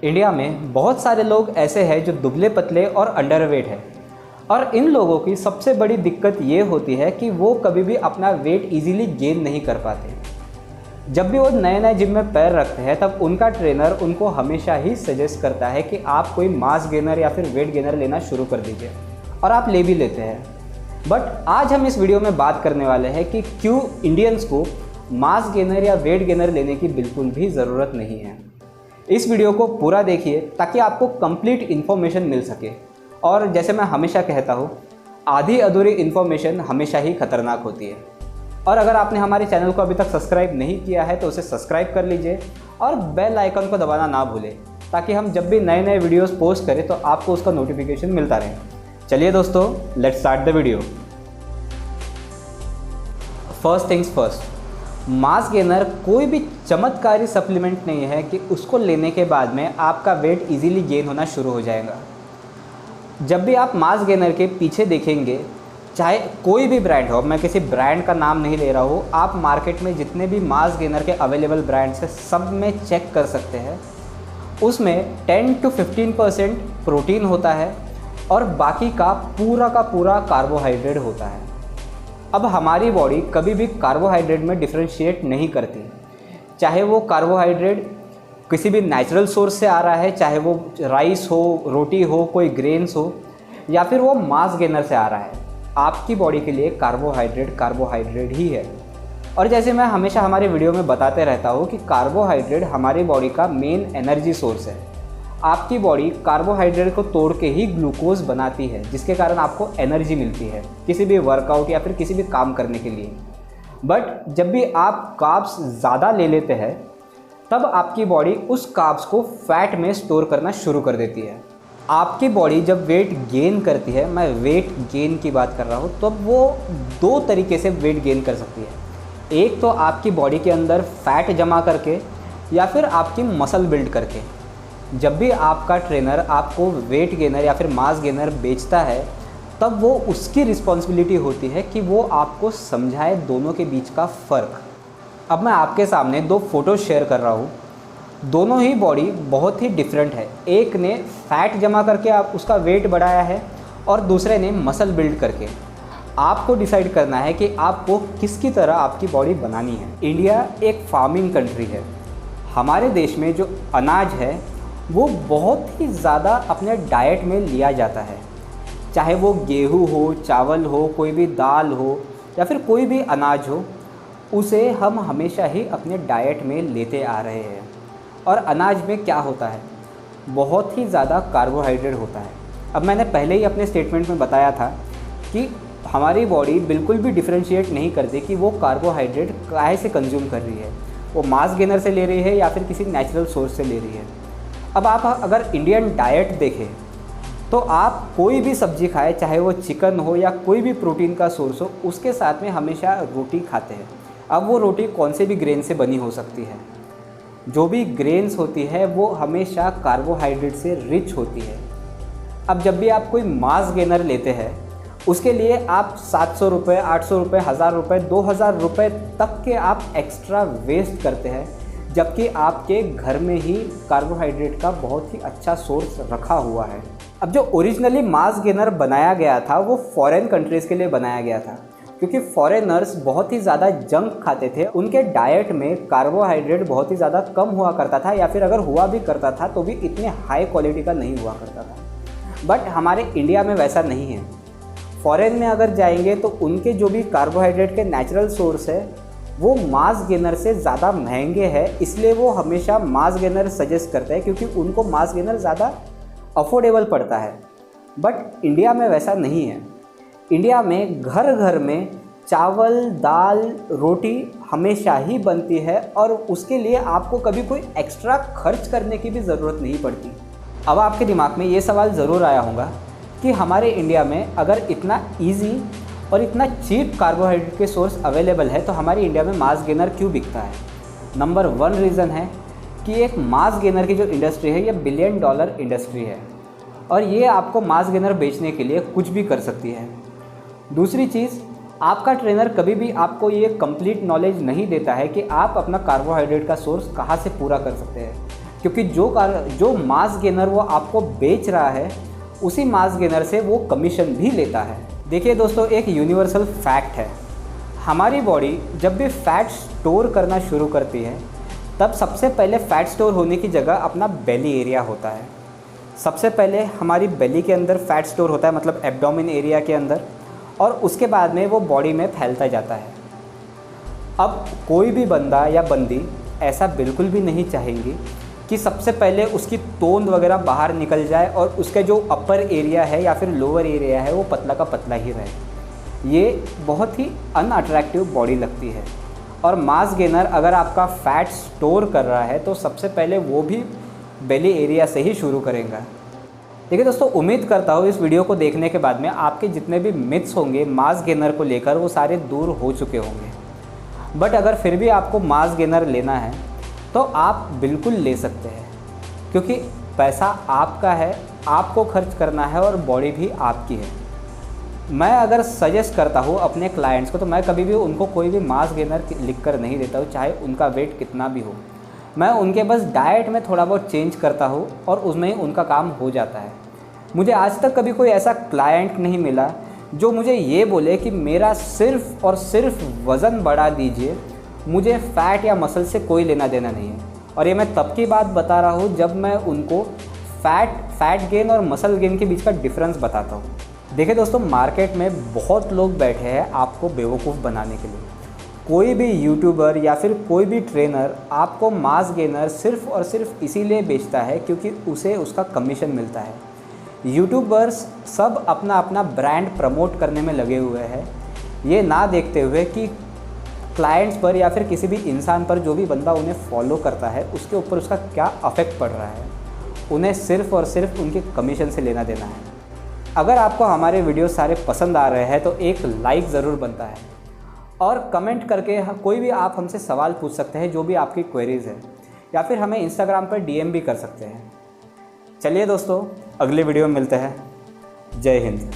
India में बहुत सारे लोग ऐसे हैं जो दुबले पतले और अंडरवेट हैं और इन लोगों की सबसे बड़ी दिक्कत ये होती है कि वो कभी भी अपना वेट इजीली गेन नहीं कर पाते। जब भी वो नए नए जिम में पैर रखते हैं तब उनका ट्रेनर उनको हमेशा ही सजेस्ट करता है कि आप कोई मास गेनर या फिर वेट गेनर लेना शुरू कर दीजिए, और आप ले भी लेते हैं। बट आज हम इस वीडियो में बात करने वाले हैं कि क्यों इंडियंस को मास गेनर या वेट गेनर लेने की बिल्कुल भी ज़रूरत नहीं है। इस वीडियो को पूरा देखिए ताकि आपको कंप्लीट इन्फॉर्मेशन मिल सके। और जैसे मैं हमेशा कहता हूँ, आधी अधूरी इन्फॉर्मेशन हमेशा ही खतरनाक होती है। और अगर आपने हमारे चैनल को अभी तक सब्सक्राइब नहीं किया है तो उसे सब्सक्राइब कर लीजिए और बेल आइकन को दबाना ना भूलें, ताकि हम जब भी नए नए वीडियोस पोस्ट करें तो आपको उसका नोटिफिकेशन मिलता रहे। चलिए दोस्तों, let's start the video. First things first, mass gainer कोई भी चमत्कारी सप्लीमेंट नहीं है कि उसको लेने के बाद में आपका वेट इजीली गेन होना शुरू हो जाएगा। जब भी आप मास गेनर के पीछे देखेंगे, चाहे कोई भी ब्रांड हो, मैं किसी ब्रांड का नाम नहीं ले रहा हूँ, आप मार्केट में जितने भी मास गेनर के अवेलेबल ब्रांड्स हैं सब में चेक कर सकते हैं, उसमें 10 to 15% प्रोटीन होता है और बाकी का पूरा कार्बोहाइड्रेट होता है। अब हमारी बॉडी कभी भी कार्बोहाइड्रेट में डिफरेंशिएट नहीं करती, चाहे वो कार्बोहाइड्रेट किसी भी नेचुरल सोर्स से आ रहा है, चाहे वो राइस हो, रोटी हो, कोई ग्रेन्स हो, या फिर वो मास गेनर से आ रहा है। आपकी बॉडी के लिए कार्बोहाइड्रेट ही है। और जैसे मैं हमेशा हमारे वीडियो में बताते रहता हूँ कि कार्बोहाइड्रेट हमारी बॉडी का मेन एनर्जी सोर्स है। आपकी बॉडी कार्बोहाइड्रेट को तोड़ के ही ग्लूकोज बनाती है, जिसके कारण आपको एनर्जी मिलती है किसी भी वर्कआउट या फिर किसी भी काम करने के लिए। बट जब भी आप कार्ब्स ज़्यादा ले लेते हैं तब आपकी बॉडी उस कार्ब्स को फैट में स्टोर करना शुरू कर देती है। आपकी बॉडी जब वेट गेन करती है, मैं वेट गेन की बात कर रहा हूँ, तो वो दो तरीके से वेट गेन कर सकती है। एक तो आपकी बॉडी के अंदर फैट जमा करके या फिर आपकी मसल बिल्ड करके। जब भी आपका ट्रेनर आपको वेट गेनर या फिर मास गेनर बेचता है तब वो उसकी रिस्पॉन्सिबिलिटी होती है कि वो आपको समझाए दोनों के बीच का फ़र्क। अब मैं आपके सामने दो फ़ोटो शेयर कर रहा हूँ, दोनों ही बॉडी बहुत ही डिफरेंट है। एक ने फैट जमा करके आप उसका वेट बढ़ाया है और दूसरे ने मसल बिल्ड करके। आपको डिसाइड करना है कि आपको किसकी तरह आपकी बॉडी बनानी है। इंडिया एक फार्मिंग कंट्री है। हमारे देश में जो अनाज है वो बहुत ही ज़्यादा अपने डाइट में लिया जाता है, चाहे वो गेहूँ हो, चावल हो, कोई भी दाल हो या फिर कोई भी अनाज हो, उसे हम हमेशा ही अपने डाइट में लेते आ रहे हैं। और अनाज में क्या होता है, बहुत ही ज़्यादा कार्बोहाइड्रेट होता है। अब मैंने पहले ही अपने स्टेटमेंट में बताया था कि हमारी बॉडी बिल्कुल भी डिफरेंशिएट नहीं करती कि वो कार्बोहाइड्रेट काहे से कंज्यूम कर रही है, वो मास गेनर से ले रही है या फिर किसी नेचुरल सोर्स से ले रही है। अब आप अगर इंडियन डाइट देखें तो आप कोई भी सब्ज़ी खाएं, चाहे वो चिकन हो या कोई भी प्रोटीन का सोर्स हो, उसके साथ में हमेशा रोटी खाते हैं। अब वो रोटी कौन से भी ग्रेन से बनी हो सकती है, जो भी ग्रेन्स होती है वो हमेशा कार्बोहाइड्रेट से रिच होती है। अब जब भी आप कोई मास गेनर लेते हैं उसके लिए आप 700 रुपये, 800 रुपये, 1000 रुपये, 2000 रुपये तक के आप एक्स्ट्रा वेस्ट करते हैं, जबकि आपके घर में ही कार्बोहाइड्रेट का बहुत ही अच्छा सोर्स रखा हुआ है। अब जो ओरिजिनली मास गेनर बनाया गया था वो फॉरेन कंट्रीज़ के लिए बनाया गया था, क्योंकि फॉरेनर्स बहुत ही ज़्यादा जंक खाते थे। उनके डाइट में कार्बोहाइड्रेट बहुत ही ज़्यादा कम हुआ करता था, या फिर अगर हुआ भी करता था तो भी इतने हाई क्वालिटी का नहीं हुआ करता था। बट हमारे इंडिया में वैसा नहीं है। फॉरेन में अगर जाएंगे तो उनके जो भी कार्बोहाइड्रेट के नेचुरल सोर्स है वो मास गेनर से ज़्यादा महंगे हैं, इसलिए वो हमेशा मास गेनर सजेस्ट करते हैं, क्योंकि उनको मास गेनर ज़्यादा अफोर्डेबल पड़ता है। बट इंडिया में वैसा नहीं है। इंडिया में घर घर में चावल, दाल, रोटी हमेशा ही बनती है और उसके लिए आपको कभी कोई एक्स्ट्रा खर्च करने की भी ज़रूरत नहीं पड़ती। अब आपके दिमाग में ये सवाल ज़रूर आया होगा कि हमारे इंडिया में अगर इतना इजी और इतना चीप कार्बोहाइड्रेट के सोर्स अवेलेबल है तो हमारी इंडिया में मास गेनर क्यों बिकता है। नंबर 1 रीज़न है कि एक मास गेनर की जो इंडस्ट्री है ये $1 बिलियन इंडस्ट्री है और ये आपको मास गेनर बेचने के लिए कुछ भी कर सकती है। दूसरी चीज़, आपका ट्रेनर कभी भी आपको ये कंप्लीट नॉलेज नहीं देता है कि आप अपना कार्बोहाइड्रेट का सोर्स कहाँ से पूरा कर सकते हैं। क्योंकि जो मास गेनर वो आपको बेच रहा है उसी मास गेनर से वो कमीशन भी लेता है। देखिए दोस्तों, एक यूनिवर्सल फैक्ट है, हमारी बॉडी जब भी फैट स्टोर करना शुरू करती है तब सबसे पहले फ़ैट स्टोर होने की जगह अपना बेली एरिया होता है। सबसे पहले हमारी बेली के अंदर फ़ैट स्टोर होता है, मतलब एब्डोमेन एरिया के अंदर, और उसके बाद में वो बॉडी में फैलता जाता है। अब कोई भी बंदा या बंदी ऐसा बिल्कुल भी नहीं चाहेंगी कि सबसे पहले उसकी तोंद वगैरह बाहर निकल जाए और उसका जो अपर एरिया है या फिर लोअर एरिया है वो पतला का पतला ही रहे। ये बहुत ही अनअट्रैक्टिव बॉडी लगती है। और मास गेनर अगर आपका फ़ैट स्टोर कर रहा है तो सबसे पहले वो भी बेली एरिया से ही शुरू करेगा। देखिए दोस्तों, उम्मीद करता हूँ इस वीडियो को देखने के बाद में आपके जितने भी मिथ्स होंगे मास गेनर को लेकर वो सारे दूर हो चुके होंगे। बट अगर फिर भी आपको मास गेनर लेना है तो आप बिल्कुल ले सकते हैं, क्योंकि पैसा आपका है, आपको खर्च करना है और बॉडी भी आपकी है। मैं अगर सजेस्ट करता हूँ अपने क्लाइंट्स को तो मैं कभी भी उनको कोई भी मास गेनर लिख कर नहीं देता हूँ, चाहे उनका वेट कितना भी हो। मैं उनके बस डाइट में थोड़ा बहुत चेंज करता हूँ और उसमें ही उनका काम हो जाता है। मुझे आज तक कभी कोई ऐसा क्लाइंट नहीं मिला जो मुझे ये बोले कि मेरा सिर्फ़ और सिर्फ वज़न बढ़ा दीजिए, मुझे फ़ैट या मसल से कोई लेना देना नहीं है। और ये मैं तब की बात बता रहा हूँ जब मैं उनको फ़ैट गेन और मसल गेन के बीच का डिफरेंस बताता हूँ। देखिए दोस्तों, मार्केट में बहुत लोग बैठे हैं आपको बेवकूफ़ बनाने के लिए। कोई भी यूट्यूबर या फिर कोई भी ट्रेनर आपको मास गेनर सिर्फ़ और सिर्फ इसीलिए बेचता है क्योंकि उसे उसका कमीशन मिलता है। यूट्यूबर्स सब अपना अपना ब्रांड प्रमोट करने में लगे हुए हैं, ये ना देखते हुए कि क्लाइंट्स पर या फिर किसी भी इंसान पर, जो भी बंदा उन्हें फॉलो करता है, उसके ऊपर उसका क्या अफेक्ट पड़ रहा है। उन्हें सिर्फ़ और सिर्फ उनके कमीशन से लेना देना है। अगर आपको हमारे वीडियो सारे पसंद आ रहे हैं तो एक लाइक ज़रूर बनता है, और कमेंट करके कोई भी आप हमसे सवाल पूछ सकते हैं, जो भी आपकी क्वेरीज़ है, या फिर हमें इंस्टाग्राम पर DM भी कर सकते हैं। चलिए दोस्तों, अगले वीडियो में मिलते हैं। जय हिंद।